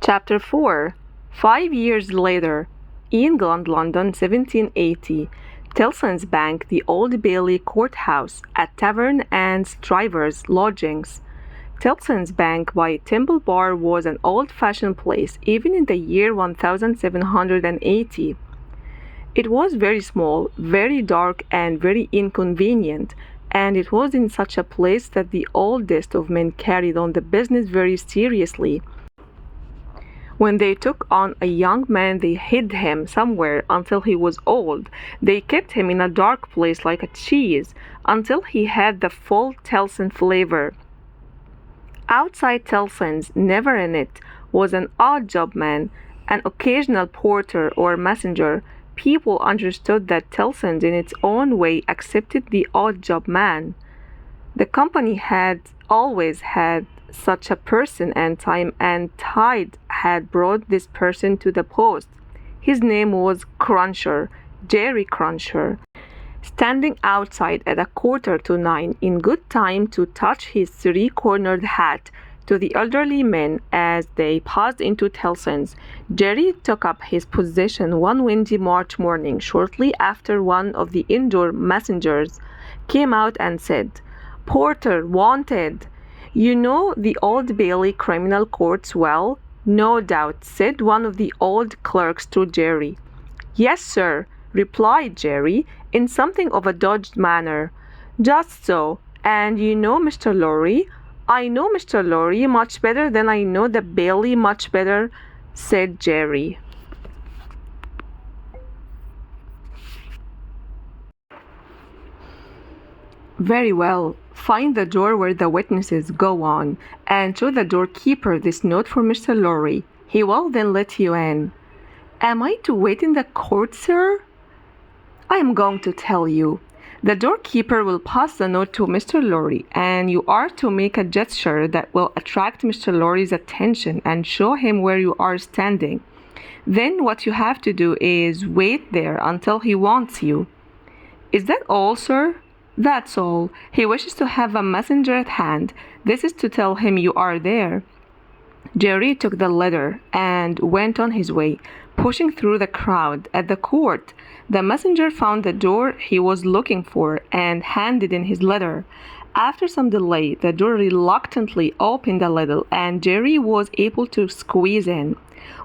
Chapter 4 5 years later, England, London, 1780. Tellson's Bank, the Old Bailey Courthouse, a tavern and drivers' lodgings. Tellson's Bank by Temple Bar was an old-fashioned place, even in the year 1780. It was very small, very dark, and very inconvenient, and it was in such a place that the oldest of men carried on the business very seriously. When they took on a young man, they hid him somewhere until he was old. They kept him in a dark place like a cheese until he had the full Tellson flavor. Outside Tellson's, never in it, was an odd job man, an occasional porter or messenger. People understood that Tellson's in its own way accepted the odd job man. The company had always had such a person, and time and tide had brought this person to the post. His name was Cruncher, Jerry Cruncher, standing outside at 8:45 in good time to touch his three-cornered hat to the elderly men as they passed into Tellson's. Jerry took up his position one windy March morning shortly after one of the indoor messengers came out and said, "Porter, wanted." "You know the Old Bailey Criminal Courts well?" "No doubt," said one of the old clerks to Jerry. "Yes, sir," replied Jerry, in something of a dogged manner. "Just so. And you know Mr. Lorry?" "I know Mr. Lorry much better than I know the Bailey much better," said Jerry. "Very well. Find the door where the witnesses go on, and show the doorkeeper this note for Mr. Lorry. He will then let you in." "Am I to wait in the court, sir?" "I am going to tell you. The doorkeeper will pass the note to Mr. Lorry, and you are to make a gesture that will attract Mr. Lorry's attention and show him where you are standing. Then what you have to do is wait there until he wants you." "Is that all, sir?" "That's all. He wishes to have a messenger at hand. This is to tell him you are there." Jerry took the letter and went on his way, pushing through the crowd. At the court, the messenger found the door he was looking for and handed in his letter. After some delay, the door reluctantly opened a little, and Jerry was able to squeeze in.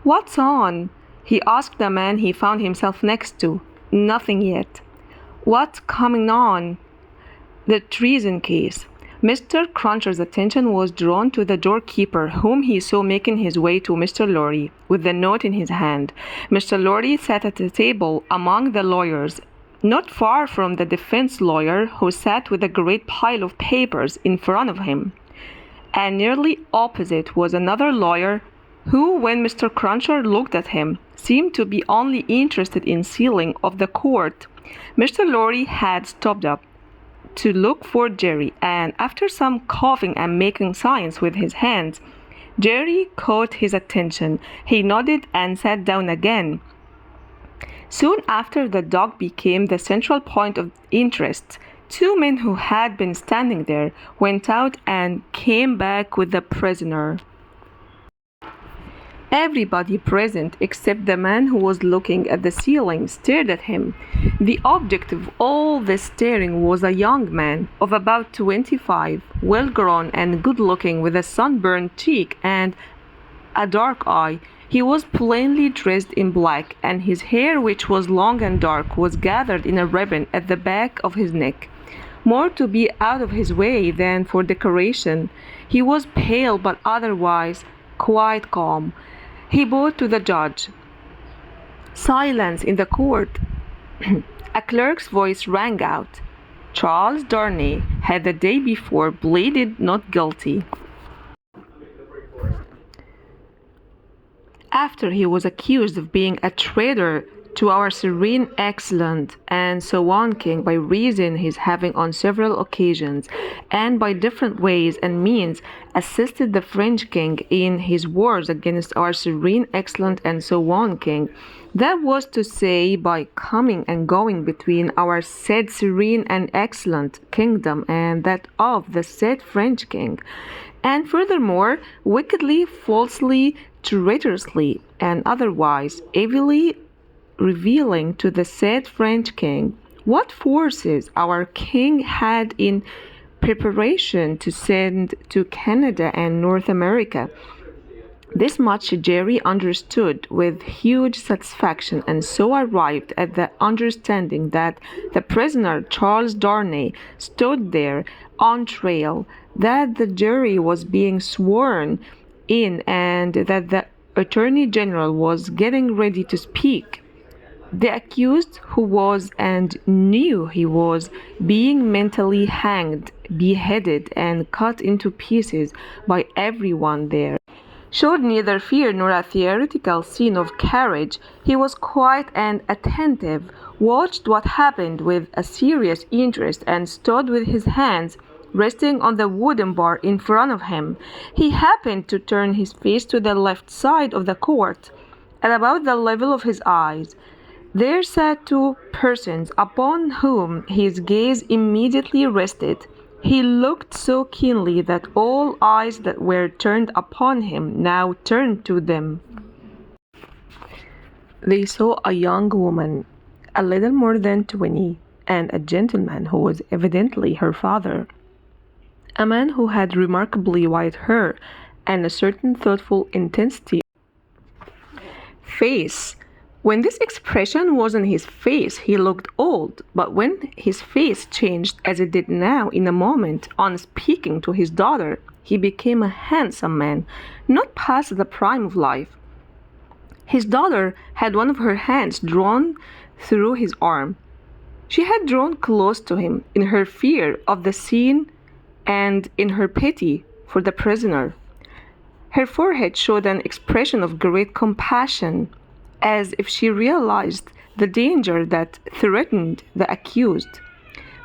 "What's on?" he asked the man he found himself next to. "Nothing yet." "What's coming on?" "The treason case." Mr. Cruncher's attention was drawn to the doorkeeper, whom he saw making his way to Mr. Lorry, with the note in his hand. Mr. Lorry sat at a table among the lawyers, not far from the defense lawyer, who sat with a great pile of papers in front of him. And nearly opposite was another lawyer, who, when Mr. Cruncher looked at him, seemed to be only interested in sealing of the court. Mr. Lorry had stopped up to look for Jerry, and after some coughing and making signs with his hands, Jerry caught his attention. He nodded and sat down again. Soon after, the dog became the central point of interest. Two men who had been standing there went out and came back with the prisoner. Everybody present, except the man who was looking at the ceiling, stared at him. The object of all this staring was a young man of about 25, well-grown and good-looking, with a sunburned cheek and a dark eye. He was plainly dressed in black, and his hair, which was long and dark, was gathered in a ribbon at the back of his neck, more to be out of his way than for decoration. He was pale, but otherwise quite calm. He bowed to the judge. Silence in the court. A clerk's voice rang out. Charles Darnay had the day before pleaded not guilty, after he was accused of being a traitor to our serene, excellent, and so on king, by reason his having on several occasions, and by different ways and means, assisted the French king in his wars against our serene, excellent, and so on king. That was to say, by coming and going between our said serene and excellent kingdom and that of the said French king, and furthermore, wickedly, falsely, traitorously and otherwise evilly revealing to the said French king what forces our king had in preparation to send to Canada and North America. This much Jerry understood with huge satisfaction, and so arrived at the understanding that the prisoner Charles Darnay stood there on trial, that the jury was being sworn in, and that the Attorney General was getting ready to speak. The accused, who was and knew he was being mentally hanged, beheaded, and cut into pieces by everyone there, showed neither fear nor a theatrical scene of courage. He was quiet and attentive, watched what happened with a serious interest, and stood with his hands resting on the wooden bar in front of him. He happened to turn his face to the left side of the court, at about the level of his eyes. There sat two persons upon whom his gaze immediately rested. He looked so keenly that all eyes that were turned upon him now turned to them. They saw a young woman, a little more than 20, and a gentleman who was evidently her father. A man who had remarkably white hair and a certain thoughtful intensity face. When this expression was on his face, he looked old, but when his face changed, as it did now in a moment, on speaking to his daughter, he became a handsome man, not past the prime of life. His daughter had one of her hands drawn through his arm. She had drawn close to him in her fear of the scene and in her pity for the prisoner. Her forehead showed an expression of great compassion, as if she realized the danger that threatened the accused.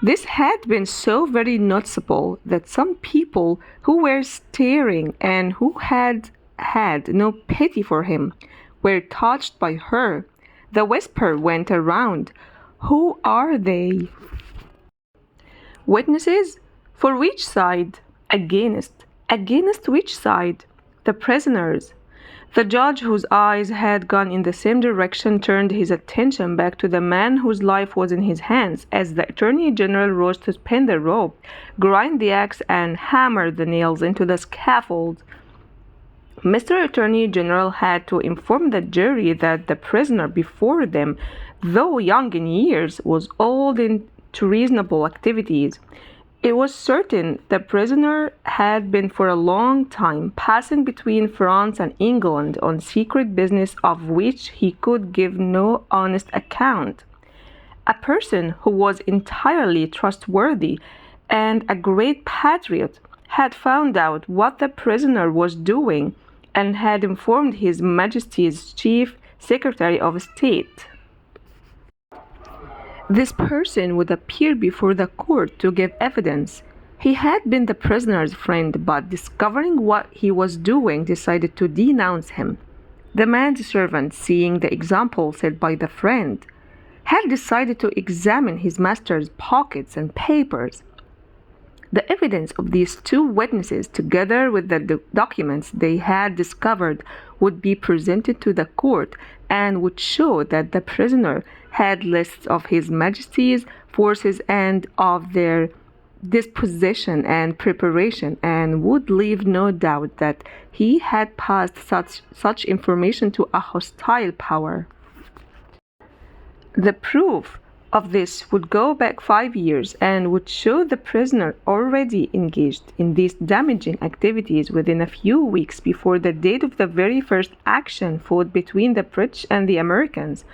This had been so very noticeable that some people who were staring and who had had no pity for him were touched by her. The whisper went around, "Who are they?" Witnesses? For which side? Against. Against which side? The prisoners. The judge, whose eyes had gone in the same direction, turned his attention back to the man whose life was in his hands as the Attorney General rose to spin the rope, grind the axe, and hammer the nails into the scaffold. Mr. Attorney General had to inform the jury that the prisoner before them, though young in years, was old in treasonable activities. It was certain the prisoner had been for a long time passing between France and England on secret business of which he could give no honest account. A person who was entirely trustworthy and a great patriot had found out what the prisoner was doing and had informed His Majesty's Chief Secretary of State. This person would appear before the court to give evidence. He had been the prisoner's friend, but discovering what he was doing, decided to denounce him. The manservant, seeing the example set by the friend, had decided to examine his master's pockets and papers. The evidence of these two witnesses, together with the documents they had discovered, would be presented to the court and would show that the prisoner had lists of His Majesty's forces and of their disposition and preparation, and would leave no doubt that he had passed such information to a hostile power. The proof of this would go back 5 years and would show the prisoner already engaged in these damaging activities within a few weeks before the date of the very first action fought between the British and the Americans,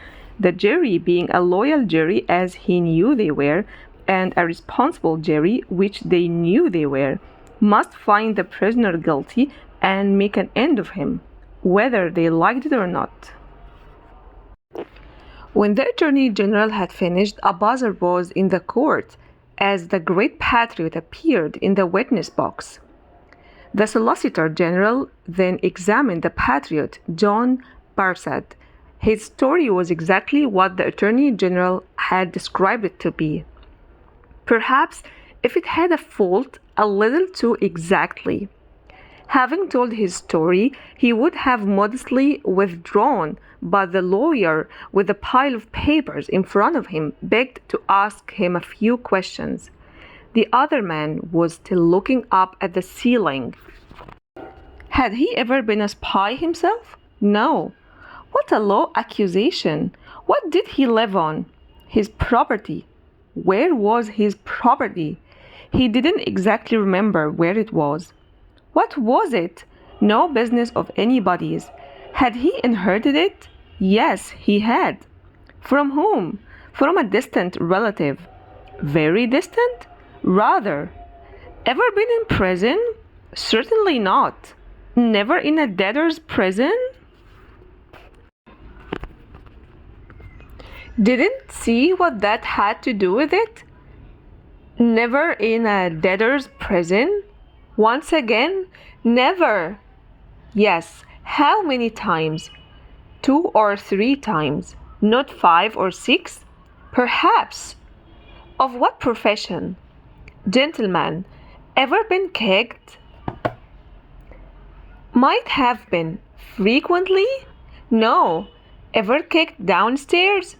the jury being a loyal jury, as he knew they were, and a responsible jury, which they knew they were, must find the prisoner guilty and make an end of him, whether they liked it or not. When the Attorney General had finished, a buzzer buzzed in the court as the great patriot appeared in the witness box. The Solicitor General then examined the patriot, John Barsad. His story was exactly what the Attorney General had described it to be. Perhaps, if it had a fault, a little too exactly. Having told his story, he would have modestly withdrawn, but the lawyer, with a pile of papers in front of him, begged to ask him a few questions. The other man was still looking up at the ceiling. Had he ever been a spy himself? No. What a low accusation! What did he live on? His property. Where was his property? He didn't exactly remember where it was. What was it? No business of anybody's. Had he inherited it? Yes, he had. From whom? From a distant relative. Very distant? Rather. Ever been in prison? Certainly not. Never in a debtor's prison? Didn't see what that had to do with it? Never in a debtor's prison? Once again, never. Yes, how many times? 2 or 3 times, not 5 or 6? Perhaps. Of what profession? Gentleman. Ever been kicked? Might have been. Frequently? No. Ever kicked downstairs?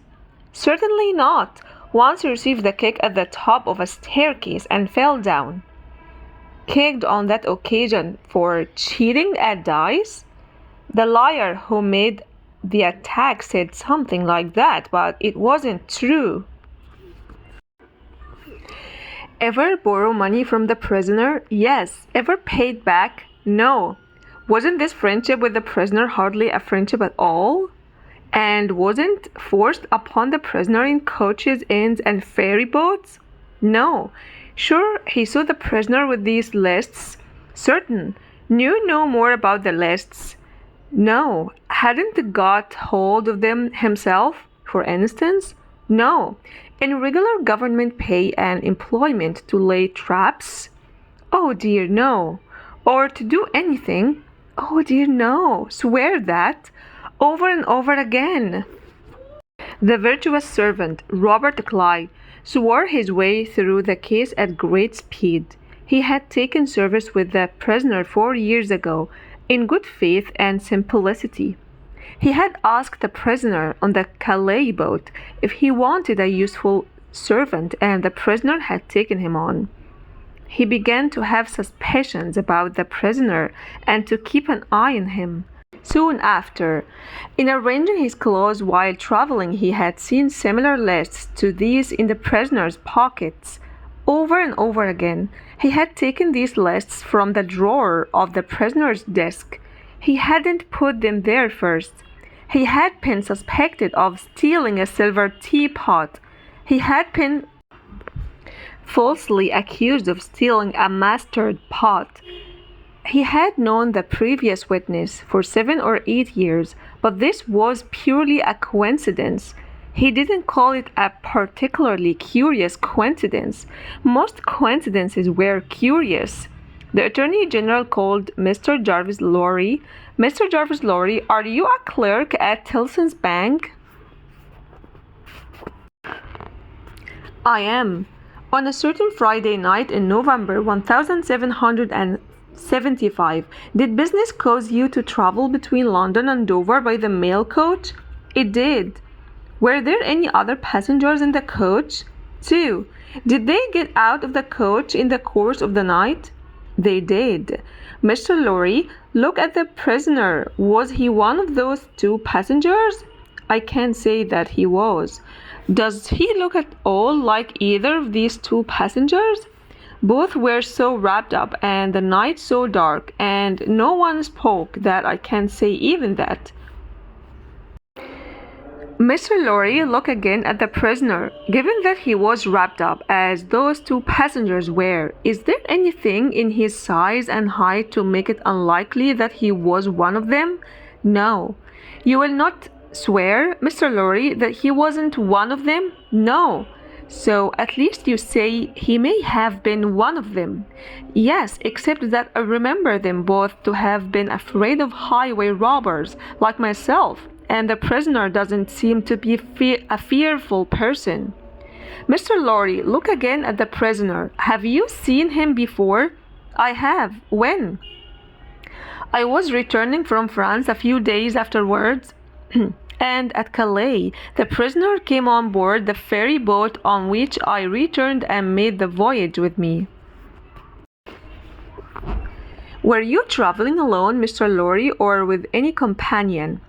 Certainly not. Once received a kick at the top of a staircase and fell down. Kicked on that occasion for cheating at dice? The liar who made the attack said something like that, but it wasn't true. Ever borrow money from the prisoner? Yes. Ever paid back? No. Wasn't this friendship with the prisoner hardly a friendship at all? And wasn't forced upon the prisoner in coaches, inns, and ferry boats? No. Sure, he saw the prisoner with these lists? Certain. Knew no more about the lists? No. Hadn't got hold of them himself, for instance? No. In regular government pay and employment to lay traps? Oh dear, no. Or to do anything? Oh dear, no. Swear that. Over and over again. The virtuous servant, Robert Cly, swore his way through the case at great speed. He had taken service with the prisoner 4 years ago, in good faith and simplicity. He had asked the prisoner on the Calais boat if he wanted a useful servant, and the prisoner had taken him on. He began to have suspicions about the prisoner and to keep an eye on him. Soon after, in arranging his clothes while traveling, he had seen similar lists to these in the prisoner's pockets. Over and over again, he had taken these lists from the drawer of the prisoner's desk. He hadn't put them there first. He had been suspected of stealing a silver teapot. He had been falsely accused of stealing a mustard pot. He had known the previous witness for 7 or 8 years, but this was purely a coincidence. He didn't call it a particularly curious coincidence. Most coincidences were curious. The Attorney General called Mr. Jarvis Lorry. Mr. Jarvis Lorry, are you a clerk at Tilson's Bank? I am. On a certain Friday night in November 1775, did business cause you to travel between London and Dover by the mail coach? It did. Were there any other passengers in the coach? 2. Did they get out of the coach in the course of the night? They did. Mr. Lorry, look at the prisoner. Was he one of those 2 passengers? I can't say that he was. Does he look at all like either of these 2 passengers? Both were so wrapped up, and the night so dark, and no one spoke, that I can't say even that. Mr. Lorry looked again at the prisoner. Given that he was wrapped up, as those 2 passengers were, is there anything in his size and height to make it unlikely that he was one of them? No. You will not swear, Mr. Lorry, that he wasn't one of them? No. So at least you say he may have been one of them. Yes, except that I remember them both to have been afraid of highway robbers, like myself, and the prisoner doesn't seem to be a fearful person. Mr. Lorry, look again at the prisoner. Have you seen him before? I have. When? I was returning from France a few days afterwards, and at Calais, the prisoner came on board the ferry boat on which I returned and made the voyage with me. Were you traveling alone, Mr. Lorry, or with any companion?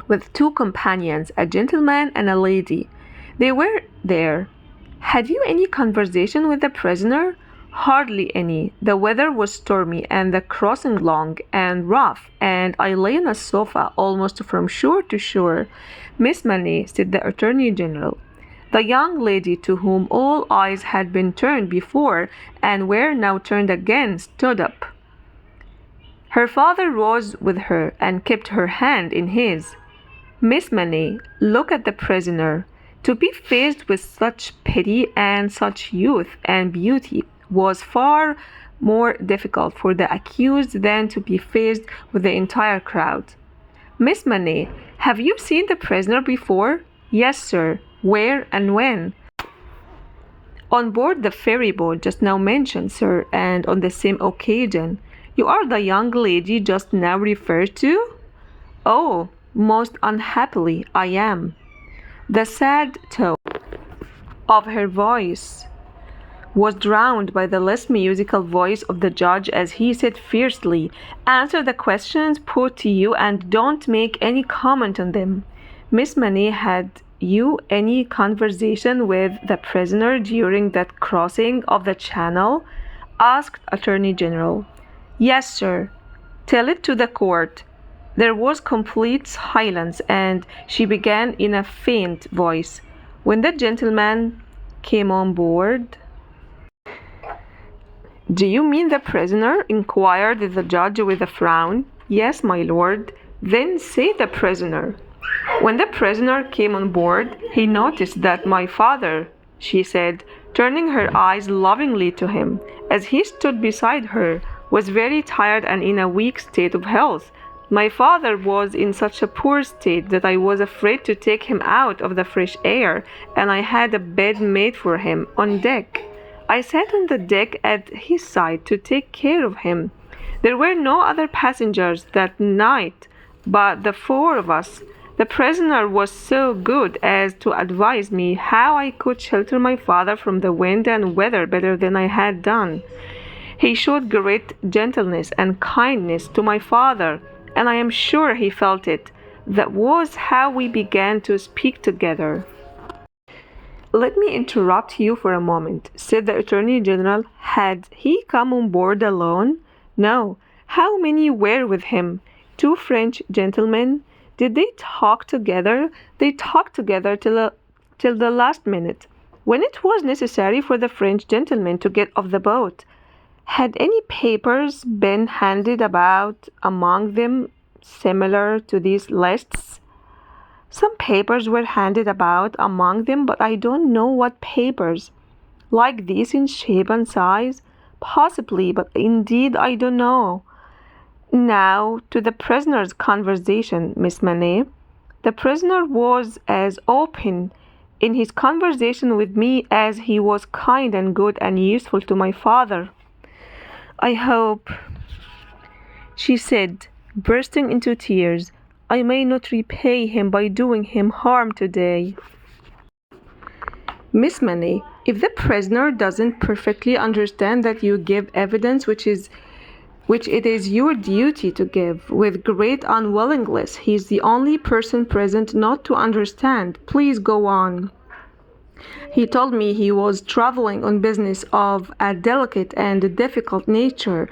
With two companions, a gentleman and a lady. They were there. Had you any conversation with the prisoner? Hardly any. The weather was stormy and the crossing long and rough, and I lay on a sofa almost from shore to shore. Miss Manette, said the Attorney General. The young lady, to whom all eyes had been turned before and were now turned again, stood up. Her father rose with her and kept her hand in his. Miss Manette, look at the prisoner. To be faced with such pity and such youth and beauty was far more difficult for the accused than to be faced with the entire crowd. Miss Manette, have you seen the prisoner before? Yes, sir. Where and when? On board the ferry boat just now mentioned, sir, and on the same occasion. You are the young lady just now referred to? Oh, most unhappily I am. The sad tone of her voice was drowned by the less musical voice of the judge as he said fiercely, answer the questions put to you and don't make any comment on them. Miss Manette, had you any conversation with the prisoner during that crossing of the channel? Asked Attorney General. Yes, sir. Tell it to the court. There was complete silence, and she began in a faint voice. When the gentleman came on board. Do you mean the prisoner? Inquired the judge with a frown. Yes, my lord. Then say the prisoner. When the prisoner came on board, he noticed that my father, she said, turning her eyes lovingly to him, as he stood beside her, was very tired and in a weak state of health. My father was in such a poor state that I was afraid to take him out of the fresh air, and I had a bed made for him on deck. I sat on the deck at his side to take care of him. There were no other passengers that night but the four of us. The prisoner was so good as to advise me how I could shelter my father from the wind and weather better than I had done. He showed great gentleness and kindness to my father, and I am sure he felt it. That was how we began to speak together. Let me interrupt you for a moment, said the Attorney General. Had he come on board alone? No. How many were with him? 2 French gentlemen. Did they talk together? They talked together till the last minute, when it was necessary for the French gentlemen to get off the boat. Had any papers been handed about among them similar to these lists? Some papers were handed about among them, but I don't know what papers. Like these in shape and size? Possibly, but indeed I don't know. Now, to the prisoner's conversation, Miss Manette. The prisoner was as open in his conversation with me as he was kind and good and useful to my father. I hope, she said, bursting into tears, I may not repay him by doing him harm today. Miss Manette, if the prisoner doesn't perfectly understand that you give evidence which it is your duty to give, with great unwillingness, he is the only person present not to understand. Please go on. He told me he was traveling on business of a delicate and difficult nature,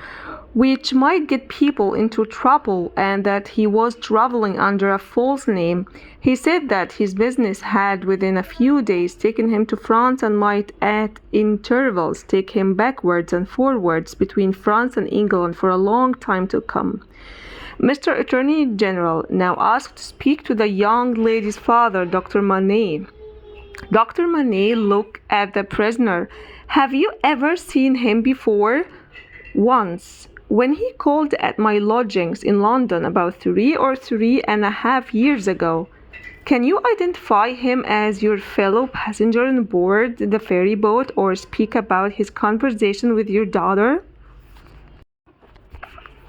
which might get people into trouble, and that he was traveling under a false name. He said that his business had within a few days taken him to France and might at intervals take him backwards and forwards between France and England for a long time to come. Mr. Attorney General now asked to speak to the young lady's father, Dr. Manette. Dr. Manette looked at the prisoner. Have you ever seen him before? Once, when he called at my lodgings in London about 3 or 3.5 years ago. Can you identify him as your fellow passenger on board the ferry boat or speak about his conversation with your daughter?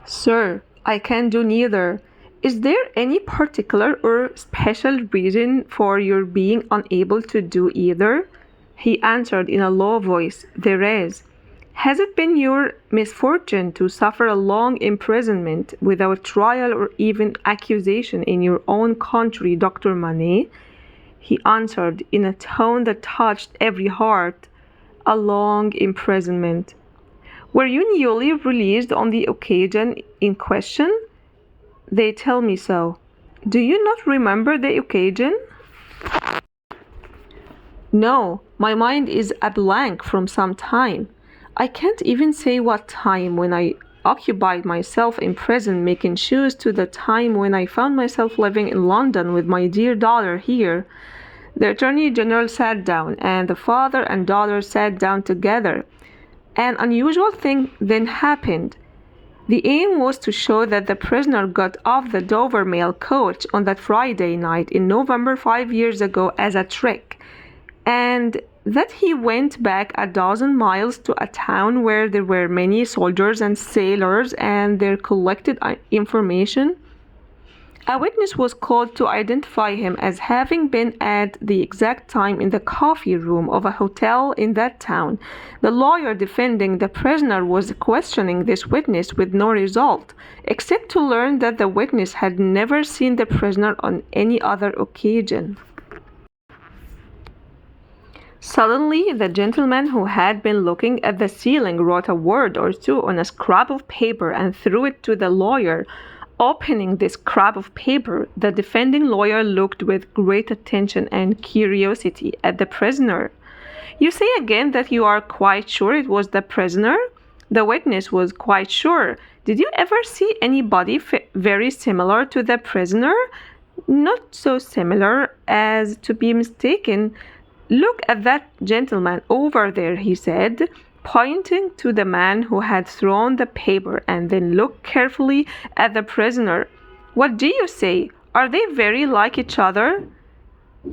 Sir, I can do neither. Is there any particular or special reason for your being unable to do either? He answered in a low voice, There is. Has it been your misfortune to suffer a long imprisonment without trial or even accusation in your own country, Dr. Manet? He answered in a tone that touched every heart, A long imprisonment. Were you newly released on the occasion in question? They tell me so. Do you not remember the occasion? No, my mind is a blank from some time. I can't even say what time when I occupied myself in prison making shoes to the time when I found myself living in London with my dear daughter here. The Attorney General sat down, and the father and daughter sat down together. An unusual thing then happened. The aim was to show that the prisoner got off the Dover mail coach on that Friday night in November 5 years ago as a trick, and that he went back a dozen miles to a town where there were many soldiers and sailors and they collected information. A witness was called to identify him as having been at the exact time in the coffee room of a hotel in that town. The lawyer defending the prisoner was questioning this witness with no result, except to learn that the witness had never seen the prisoner on any other occasion. Suddenly, the gentleman who had been looking at the ceiling wrote a word or two on a scrap of paper and threw it to the lawyer. Opening this scrap of paper, the defending lawyer looked with great attention and curiosity at the prisoner. You say again that you are quite sure it was the prisoner? The witness was quite sure. Did you ever see anybody very similar to the prisoner? Not so similar as to be mistaken. Look at that gentleman over there, he said, pointing to the man who had thrown the paper, and then looked carefully at the prisoner. What do you say? Are they very like each other?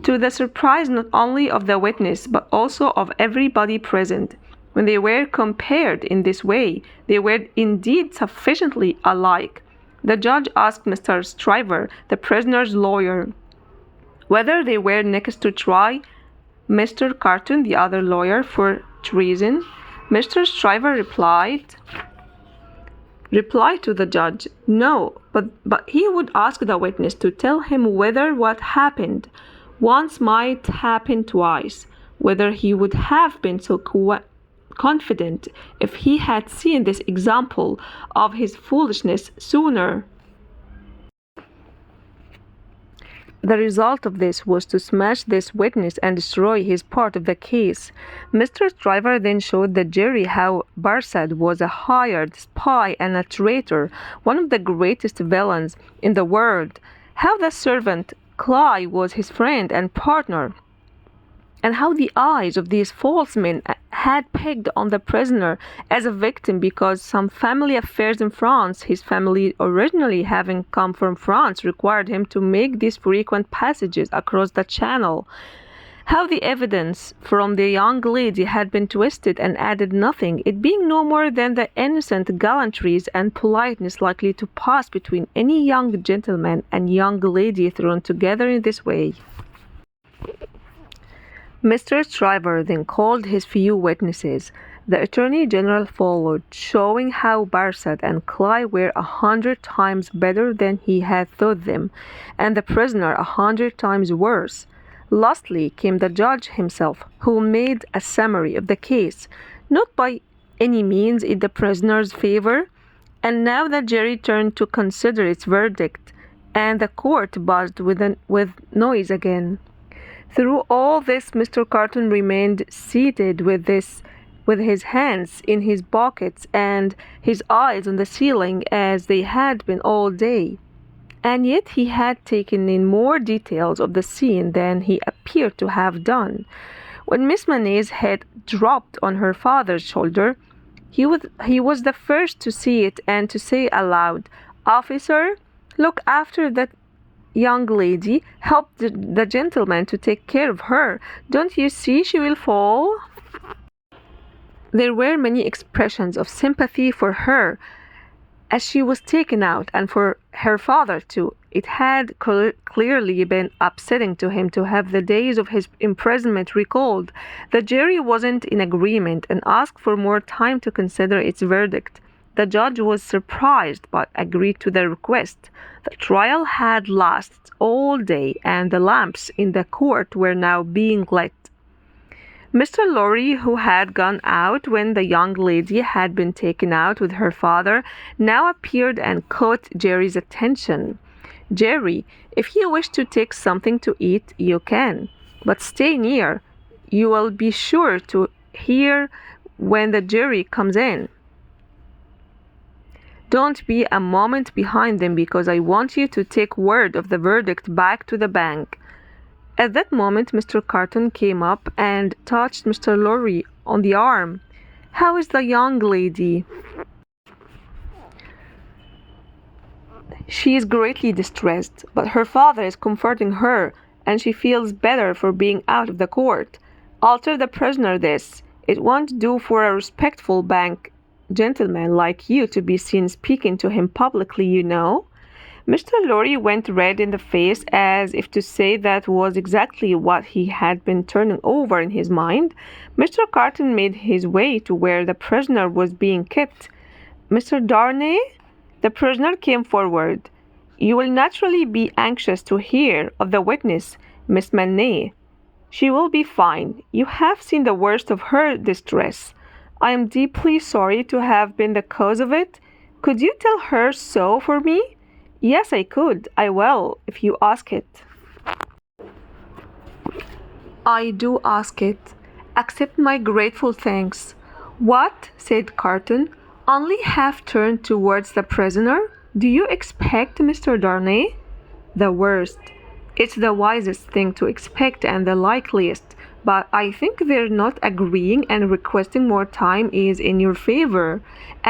To the surprise not only of the witness, but also of everybody present, when they were compared in this way, they were indeed sufficiently alike. The judge asked Mr. Stryver, the prisoner's lawyer, whether they were next to try Mr. Carton, the other lawyer, for treason. Mr. Stryver replied to the judge, no, but he would ask the witness to tell him whether what happened once might happen twice, whether he would have been so confident if he had seen this example of his foolishness sooner. The result of this was to smash this witness and destroy his part of the case. Mr. Stryver then showed the jury how Barsad was a hired spy and a traitor, one of the greatest villains in the world, how the servant Cly was his friend and partner, and how the eyes of these false men had pegged on the prisoner as a victim because some family affairs in France, his family originally having come from France, required him to make these frequent passages across the Channel. How the evidence from the young lady had been twisted and added nothing, it being no more than the innocent gallantries and politeness likely to pass between any young gentleman and young lady thrown together in this way. Mr. Stryver then called his few witnesses. The Attorney General followed, showing how Barsad and Cly were 100 times better than he had thought them, and the prisoner 100 times worse. Lastly came the judge himself, who made a summary of the case, not by any means in the prisoner's favor, and now the jury turned to consider its verdict, and the court buzzed with noise again. Through all this, Mr. Carton remained seated with his hands in his pockets and his eyes on the ceiling as they had been all day. And yet he had taken in more details of the scene than he appeared to have done. When Miss Manet's head dropped on her father's shoulder, he was the first to see it and to say aloud, "Officer, look after that young lady, help the gentleman to take care of her. Don't you see she will fall?" There were many expressions of sympathy for her as she was taken out, and for her father too. It had clearly been upsetting to him to have the days of his imprisonment recalled. The jury wasn't in agreement and asked for more time to consider its verdict. The judge was surprised but agreed to the request. The trial had lasted all day, and the lamps in the court were now being lit. Mr. Lorry, who had gone out when the young lady had been taken out with her father, now appeared and caught Jerry's attention. "Jerry, if you wish to take something to eat, you can, but stay near. You will be sure to hear when the jury comes in. Don't be a moment behind them because I want you to take word of the verdict back to the bank." At that moment, Mr. Carton came up and touched Mr. Lorry on the arm. "How is the young lady?" "She is greatly distressed, but her father is comforting her, and she feels better for being out of the court. I'll tell the prisoner this. It won't do for a respectful bank gentleman like you to be seen speaking to him publicly, you know." Mr. Lorry went red in the face, as if to say that was exactly what he had been turning over in his mind. Mr. Carton made his way to where the prisoner was being kept. "Mr. Darnay?" The prisoner came forward. "You will naturally be anxious to hear of the witness, Miss Manette. She will be fine. You have seen the worst of her distress. I am deeply sorry to have been the cause of it. Could you tell her so for me?" "Yes, I could. I will, if you ask it." "I do ask it. Accept my grateful thanks." "What?" said Carton, only half turned towards the prisoner. "Do you expect Mr. Darnay?" "The worst. It's the wisest thing to expect and the likeliest, but I think they're not agreeing, and requesting more time is in your favor."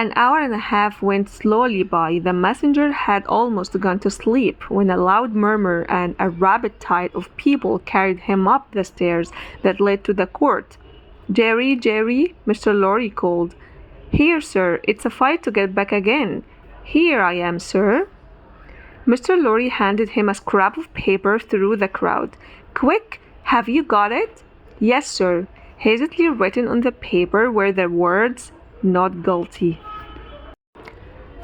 An hour and a half went slowly by. The messenger had almost gone to sleep when a loud murmur and a rabid tide of people carried him up the stairs that led to the court. "Jerry, Jerry," Mr. Lorry called. "Here, sir. It's a fight to get back again." "Here I am, sir." Mr. Lorry handed him a scrap of paper through the crowd. "Quick, have you got it?" "Yes, sir." Hastily written on the paper were the words, "Not guilty."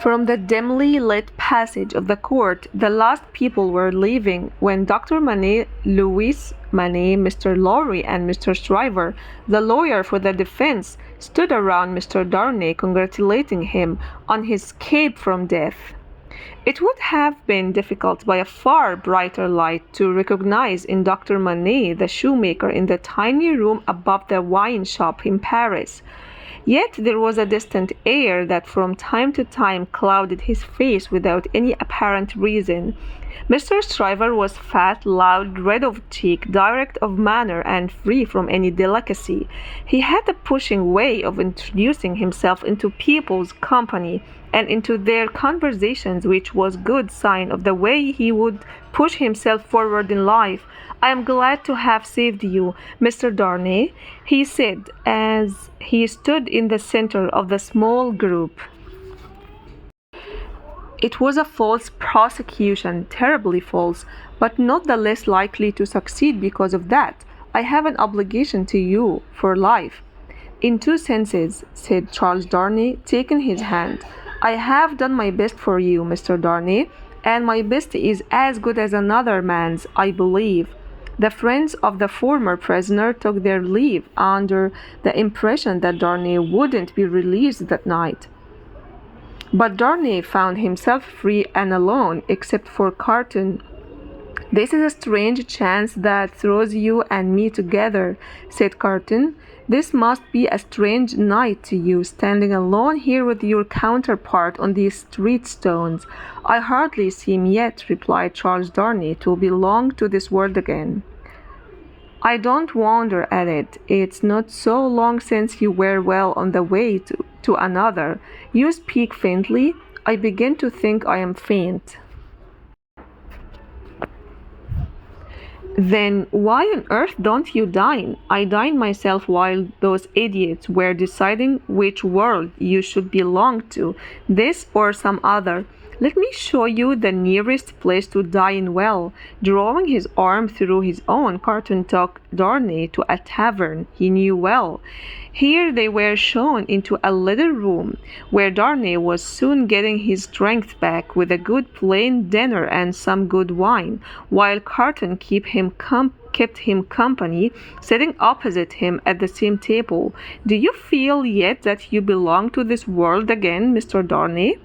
From the dimly lit passage of the court, the last people were leaving when Dr. Manette, Louis Manette, Mr. Lorry, and Mr. Shriver, the lawyer for the defense, stood around Mr. Darnay congratulating him on his escape from death. It would have been difficult by a far brighter light to recognize in Dr. Manette the shoemaker in the tiny room above the wine shop in Paris. Yet there was a distant air that from time to time clouded his face without any apparent reason. Mr. Shriver was fat, loud, red of cheek, direct of manner, and free from any delicacy. He had a pushing way of introducing himself into people's company and into their conversations, which was good sign of the way he would push himself forward in life. "I am glad to have saved you, Mr. Darnay," he said as he stood in the center of the small group. It was a false prosecution, terribly false, but not the less likely to succeed because of that. "I have an obligation to you for life." "In two senses," said Charles Darnay, taking his hand. "I have done my best for you, Mr. Darnay, and my best is as good as another man's, I believe." The friends of the former prisoner took their leave under the impression that Darnay wouldn't be released that night. But Darnay found himself free and alone, except for Carton. "This is a strange chance that throws you and me together," said Carton. "This must be a strange night to you, standing alone here with your counterpart on these street stones." "I hardly seem yet," replied Charles Darnay, "to belong to this world again." "I don't wonder at it. It's not so long since you were well on the way to another. You speak faintly. I begin to think I am faint." Then why on earth don't you dine? I dined myself while those idiots were deciding which world you should belong to, this or some other. Let me show you the nearest place to dine well. Drawing his arm through his own, Carton took Darnay to a tavern he knew well. Here they were shown into a little room, where Darnay was soon getting his strength back with a good plain dinner and some good wine, while Carton kept him company, sitting opposite him at the same table. Do you feel yet that you belong to this world again, Mr. Darnay?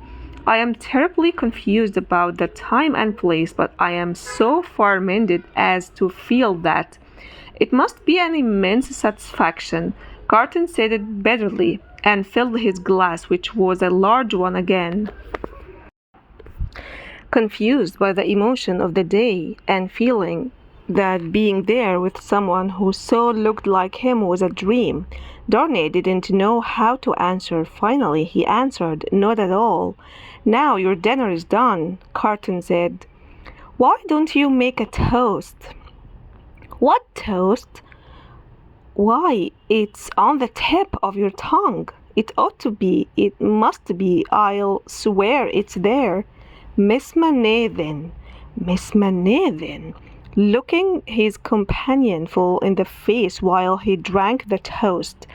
I am terribly confused about the time and place, but I am so far mended as to feel that. It must be an immense satisfaction. Carton said it bitterly, and filled his glass, which was a large one again. Confused by the emotion of the day, and feeling that being there with someone who so looked like him was a dream, Darnay didn't know how to answer. Finally, he answered, "Not at all." "Now your dinner is done," Carton said. "Why don't you make a toast?" "What toast?" "Why, it's on the tip of your tongue. It ought to be. It must be. I'll swear it's there." "Miss Manathan, Miss Manathan," looking his companion full in the face while he drank the toast.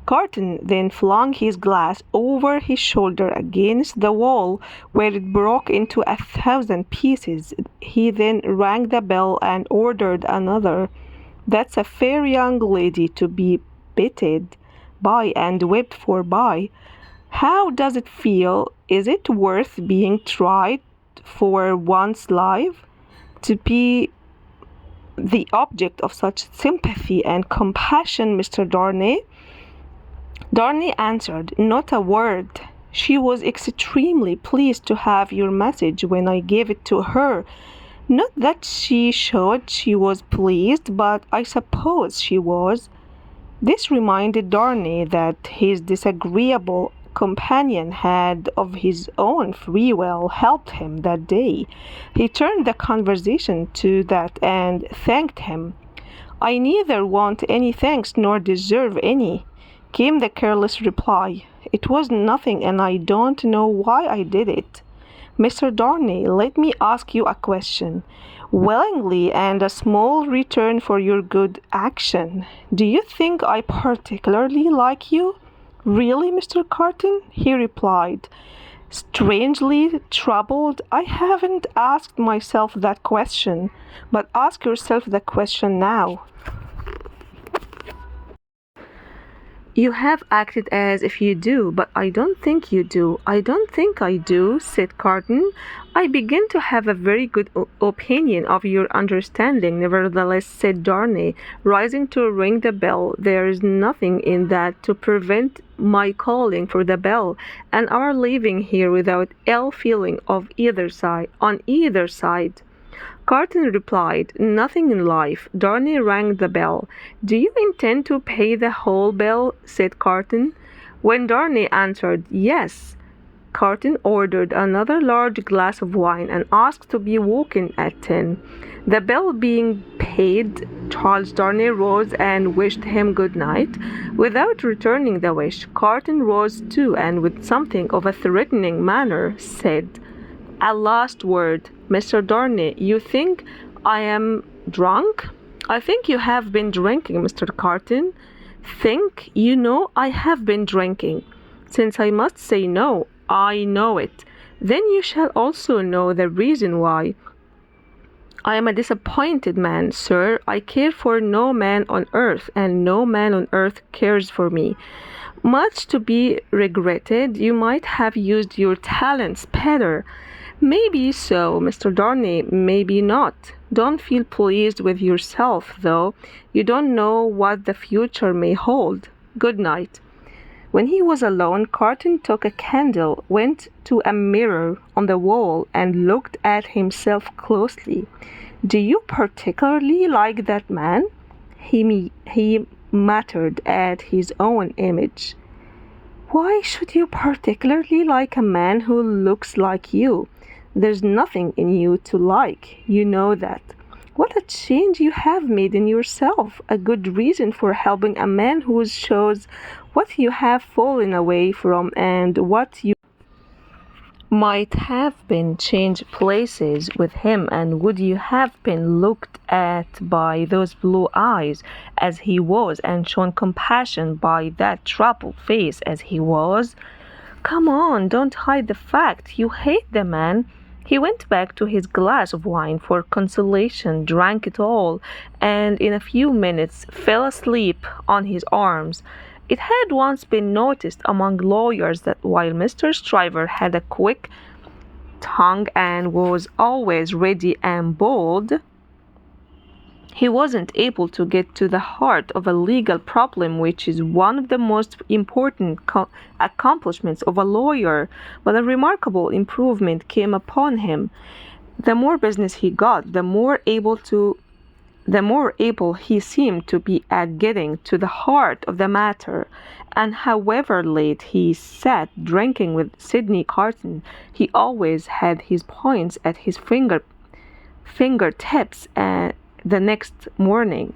Carton then flung his glass over his shoulder against the wall, where it broke into 1,000 pieces. He then rang the bell and ordered another. "That's a fair young lady to be bitted by and whipped for by. How does it feel? Is it worth being tried for one's life? To be the object of such sympathy and compassion, Mr. Darnay?" Darnay answered, "Not a word. She was extremely pleased to have your message when I gave it to her. Not that she showed she was pleased, but I suppose she was." This reminded Darnay that his disagreeable companion had of his own free will helped him that day. He turned the conversation to that and thanked him. "I neither want any thanks nor deserve any," came the careless reply. "It was nothing, and I don't know why I did it. Mr. Darnay, let me ask you a question. Willingly, and a small return for your good action. Do you think I particularly like you?" "Really, Mr. Carton?" he replied, strangely troubled. "I haven't asked myself that question, but ask yourself the question now." "You have acted as if you do, but I don't think you do." "I don't think I do," said Carton. "I begin to have a very good opinion of your understanding, nevertheless," said Darnay, rising to ring the bell. "There is nothing in that to prevent my calling for the bell, and our leaving here without ill feeling on either side. Carton replied, "Nothing in life." Darnay rang the bell. "Do you intend to pay the whole bill?" said Carton. When Darnay answered, "Yes," Carton ordered another large glass of wine and asked to be woken at 10. The bill being paid, Charles Darnay rose and wished him good night. Without returning the wish, Carton rose too, and with something of a threatening manner said, "A last word. Mr. Darnay, you think I am drunk?" "I think you have been drinking, Mr. Carton." "Think? You know I have been drinking." "Since I must say no, I know it. Then you shall also know the reason why. I am a disappointed man, sir. I care for no man on earth, and no man on earth cares for me. Much to be regretted. You might have used your talents better." "Maybe so, Mr. Darnay, maybe not. Don't feel pleased with yourself, though. You don't know what the future may hold. Good night." When he was alone, Carton took a candle, went to a mirror on the wall, and looked at himself closely. "Do you particularly like that man?" He muttered at his own image. "Why should you particularly like a man who looks like you? There's nothing in you to like, you know that." What a change you have made in yourself! A good reason for helping a man who shows what you have fallen away from and what you might have been. Change places with him, and would you have been looked at by those blue eyes as he was, and shown compassion by that troubled face as he was? Come on, don't hide the fact. You hate the man. He went back to his glass of wine for consolation, drank it all, and in a few minutes fell asleep on his arms. It had once been noticed among lawyers that while Mr. Stryver had a quick tongue and was always ready and bold, he wasn't able to get to the heart of a legal problem, which is one of the most important accomplishments of a lawyer. But a remarkable improvement came upon him. The more business he got, the more able he seemed to be at getting to the heart of the matter. And however late he sat drinking with Sydney Carton, he always had his points at his fingertips the next morning.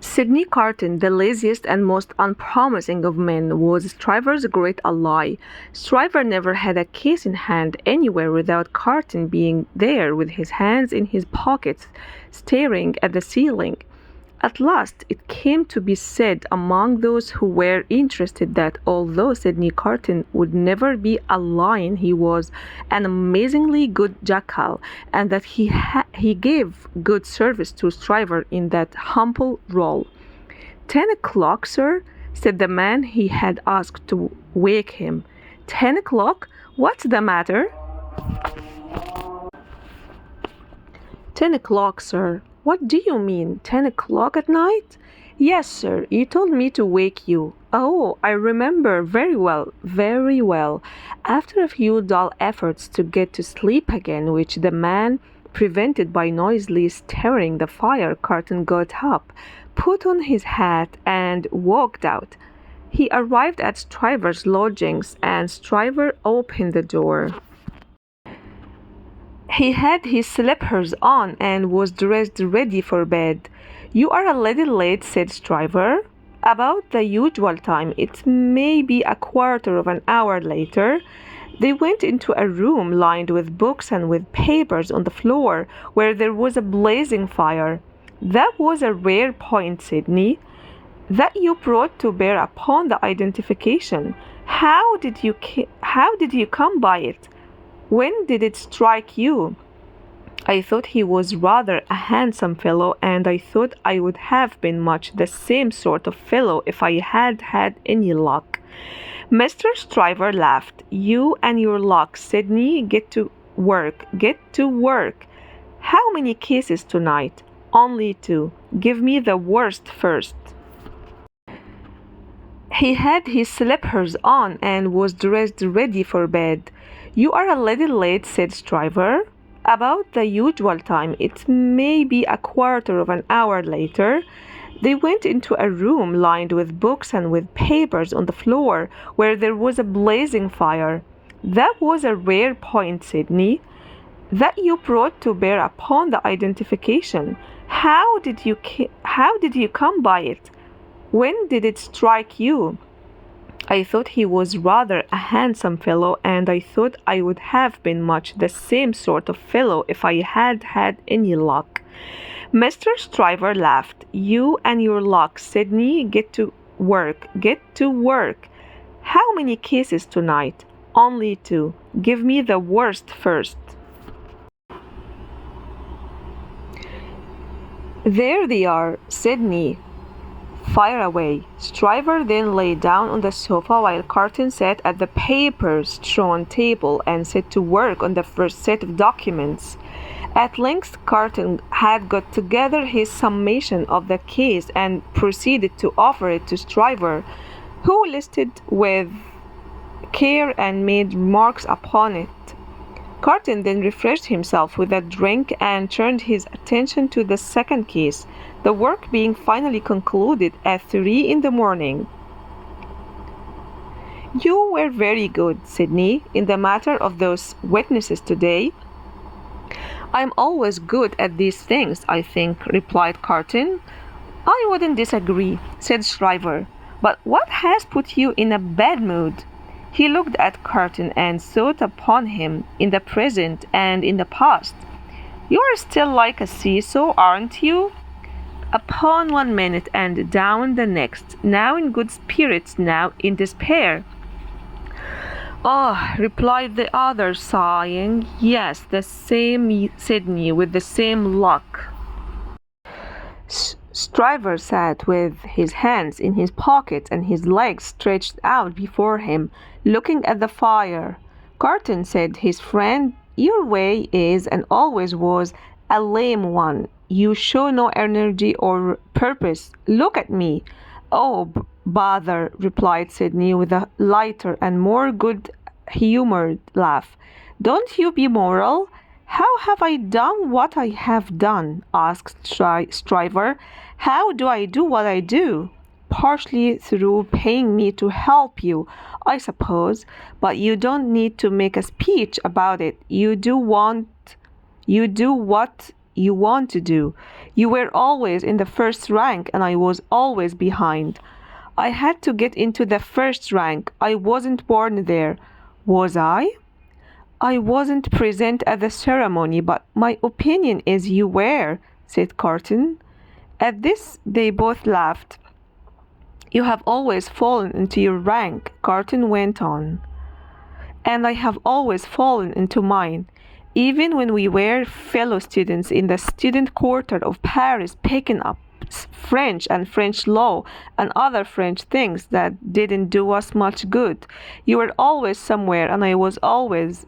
Sydney Carton, the laziest and most unpromising of men, was Stryver's great ally. Stryver never had a case in hand anywhere without Carton being there with his hands in his pockets, staring at the ceiling. At last it came to be said among those who were interested that although Sydney Carton would never be a lion, he was an amazingly good jackal, and that he gave good service to Stryver in that humble role. 10 o'clock, sir, said the man he had asked to wake him. 10 o'clock? What's the matter? 10 o'clock, sir. What do you mean, 10 o'clock at night? Yes, sir, you told me to wake you. Oh, I remember very well, very well. After a few dull efforts to get to sleep again, which the man prevented by noisily stirring the fire, Carton got up, put on his hat, and walked out. He arrived at Stryver's lodgings, and Stryver opened the door. He had his slippers on and was dressed ready for bed. You are a little late, said Stryver. About the usual time. It may be a quarter of an hour later. They went into a room lined with books and with papers on the floor, where there was a blazing fire. That was a rare point, Sydney, that you brought to bear upon the identification. How did you come by it? When did it strike you? I thought he was rather a handsome fellow, and I thought I would have been much the same sort of fellow if I had had any luck. Mr. Stryver laughed. You and your luck, Sydney. Get to work. Get to work. How many cases tonight? Only 2. Give me the worst first. He had his slippers on and was dressed ready for bed. You are a little late, said Stryver. About the usual time. It may be a quarter of an hour later. They went into a room lined with books and with papers on the floor, where there was a blazing fire. That was a rare point, Sydney, that you brought to bear upon the identification. How did you come by it? When did it strike you? I thought he was rather a handsome fellow, and I thought I would have been much the same sort of fellow if I had had any luck. Mr. Stryver laughed. You and your luck, Sydney. Get to work. Get to work. How many cases tonight? Only 2. Give me the worst first. There they are, Sydney. Fire away. Stryver then lay down on the sofa while Carton sat at the paper-strewn table and set to work on the first set of documents. At length Carton had got together his summation of the case and proceeded to offer it to Stryver, who listened with care and made remarks upon it. Carton then refreshed himself with a drink and turned his attention to the second case, the work being finally concluded at 3 in the morning. You were very good, Sydney, in the matter of those witnesses today. I'm always good at these things, I think, replied Carton. I wouldn't disagree, said Shriver. But what has put you in a bad mood? He looked at Carton and thought upon him in the present and in the past. You are still like a seesaw, aren't you? Upon one minute and down the next, now in good spirits, now in despair. Oh, replied the other, sighing, yes, the same, Sydney, with the same luck. Stryver sat with his hands in his pockets and his legs stretched out before him, looking at the fire. Carton said, his friend, your way is and always was a lame one. You show no energy or purpose. Look at me. Oh, bother, replied Sydney with a lighter and more good-humored laugh. Don't you be moral? How have I done what I have done? Asked Stryver. How do I do what I do? Partially through paying me to help you, I suppose, but you don't need to make a speech about it. You do what you want to do. You were always in the first rank and I was always behind. I had to get into the first rank. I wasn't born there. Was I? I wasn't present at the ceremony, but my opinion is you were, said Carton. At this they both laughed. You have always fallen into your rank, Carton went on. And I have always fallen into mine. Even when we were fellow students in the student quarter of Paris picking up French and French law and other French things that didn't do us much good, you were always somewhere and I was always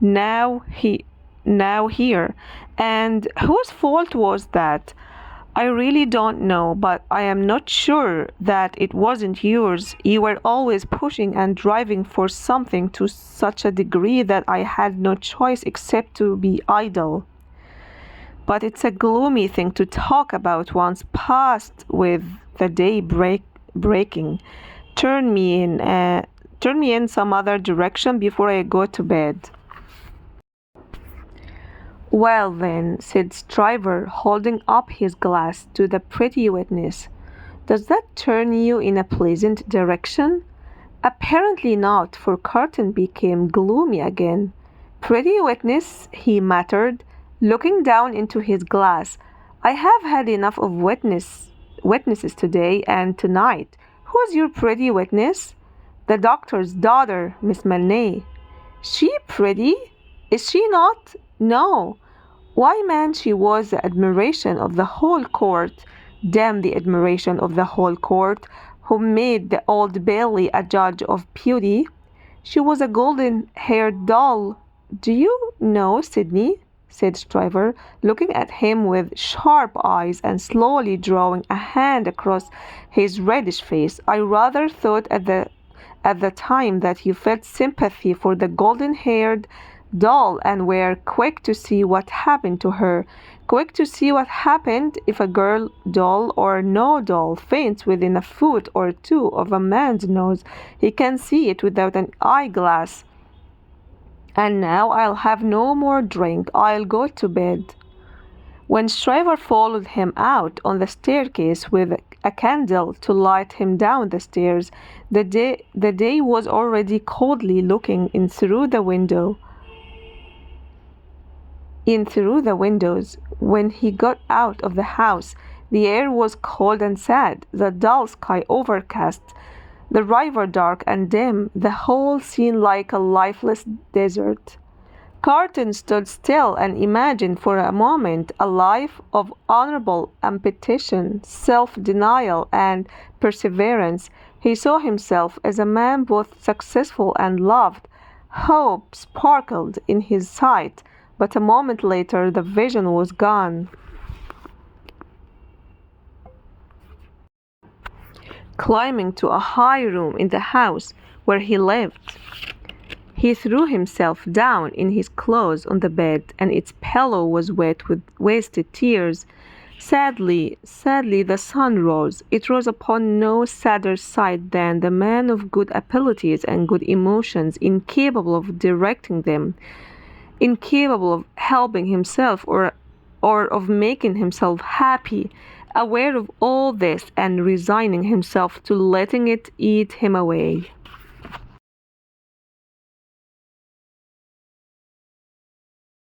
now here. And whose fault was that? I really don't know, but I am not sure that it wasn't yours. You were always pushing and driving for something to such a degree that I had no choice except to be idle. But it's a gloomy thing to talk about once past with the day breaking. Turn me in some other direction before I go to bed. Well then, said Stryver, holding up his glass to the pretty witness, does that turn you in a pleasant direction? Apparently not, for Carton became gloomy again. Pretty witness, he muttered, looking down into his glass. I have had enough of witnesses today and tonight. Who's your pretty witness? The doctor's daughter, Miss Manette. She pretty? Is she not? No. Why, man, she was the admiration of the whole court. Damn the admiration of the whole court, who made the Old Bailey a judge of beauty. She was a golden-haired doll. Do you know, Sydney? Said Stryver, looking at him with sharp eyes and slowly drawing a hand across his reddish face. I rather thought at the time that you felt sympathy for the golden-haired doll and were quick to see what happened to her. Quick to see what happened if a girl, doll or no doll, faints within a foot or two of a man's nose. He can see it without an eyeglass. And now I'll have no more drink. I'll go to bed. When Stryver followed him out on the staircase with a candle to light him down the stairs, the day was already coldly looking in through the windows. When he got out of the house, the air was cold and sad, the dull sky overcast, the river dark and dim, the whole scene like a lifeless desert. Carton stood still and imagined for a moment a life of honorable ambition, self-denial, and perseverance. He saw himself as a man both successful and loved. Hope sparkled in his sight, but a moment later the vision was gone. Climbing to a high room in the house where he lived, he threw himself down in his clothes on the bed, and its pillow was wet with wasted tears. Sadly, the sun rose. It rose upon no sadder sight than the man of good abilities and good emotions, incapable of directing them, incapable of helping himself or of making himself happy, aware of all this and resigning himself to letting it eat him away.